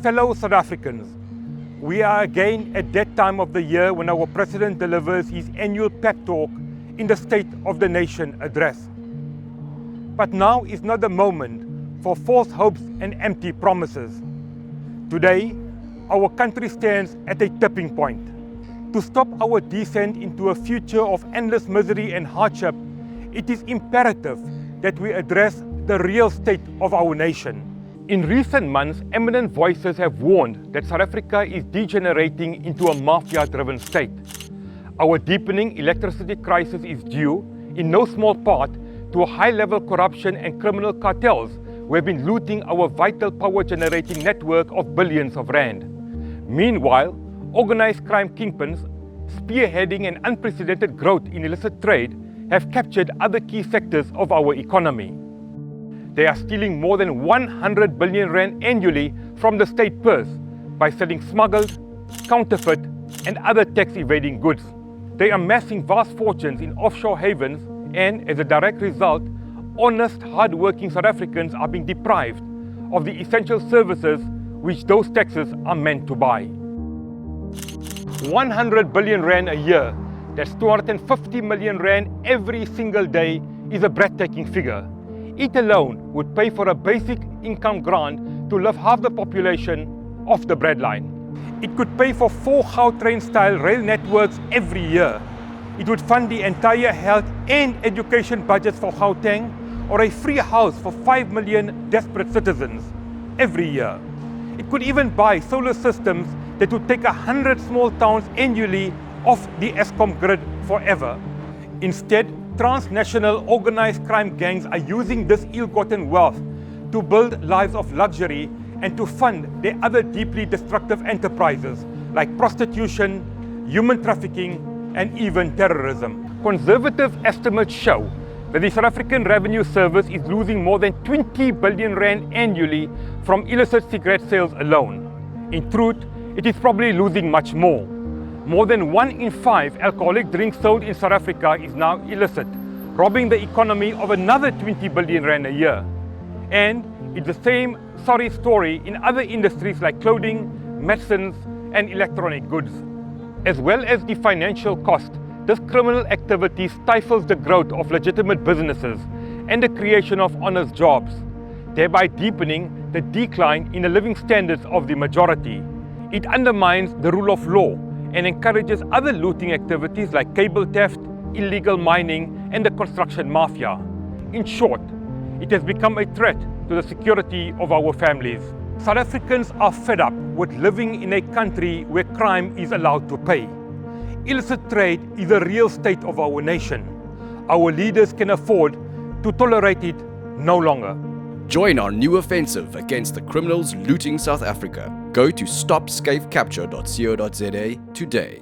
Fellow South Africans, we are again at that time of the year when our President delivers his annual pep talk in the State of the Nation address. But now is not the moment for false hopes and empty promises. Today, our country stands at a tipping point. To stop our descent into a future of endless misery and hardship, it is imperative that we address the real state of our nation. In recent months, eminent voices have warned that South Africa is degenerating into a mafia-driven state. Our deepening electricity crisis is due, in no small part, to a high-level corruption and criminal cartels who have been looting our vital power-generating network of billions of rand. Meanwhile, organized crime kingpins, spearheading an unprecedented growth in illicit trade, have captured other key sectors of our economy. They are stealing more than 100 billion rand annually from the state purse by selling smuggled, counterfeit, and other tax-evading goods. They are amassing vast fortunes in offshore havens, and as a direct result, honest, hard-working South Africans are being deprived of the essential services which those taxes are meant to buy. 100 billion rand a year, that's 250 million rand every single day, is a breathtaking figure. It alone would pay for a basic income grant to lift half the population off the breadline. It could pay for 4 Gautrain-style rail networks every year. It would fund the entire health and education budgets for Gauteng, or a free house for 5 million desperate citizens every year. It could even buy solar systems that would take 100 small towns annually off the Eskom grid forever. Instead, transnational organized crime gangs are using this ill-gotten wealth to build lives of luxury and to fund their other deeply destructive enterprises like prostitution, human trafficking, and even terrorism. Conservative estimates show that the South African Revenue Service is losing more than 20 billion rand annually from illicit cigarette sales alone. In truth, it is probably losing much more. More than 1 in 5 alcoholic drinks sold in South Africa is now illicit, robbing the economy of another 20 billion rand a year. And it's the same sorry story in other industries like clothing, medicines, and electronic goods. As well as the financial cost, this criminal activity stifles the growth of legitimate businesses and the creation of honest jobs, thereby deepening the decline in the living standards of the majority. It undermines the rule of law and encourages other looting activities like cable theft, illegal mining, and the construction mafia. In short, it has become a threat to the security of our families. South Africans are fed up with living in a country where crime is allowed to pay. Illicit trade is a real state of our nation. Our leaders can afford to tolerate it no longer. Join our new offensive against the criminals looting South Africa. Go to stopscafecapture.co.za today.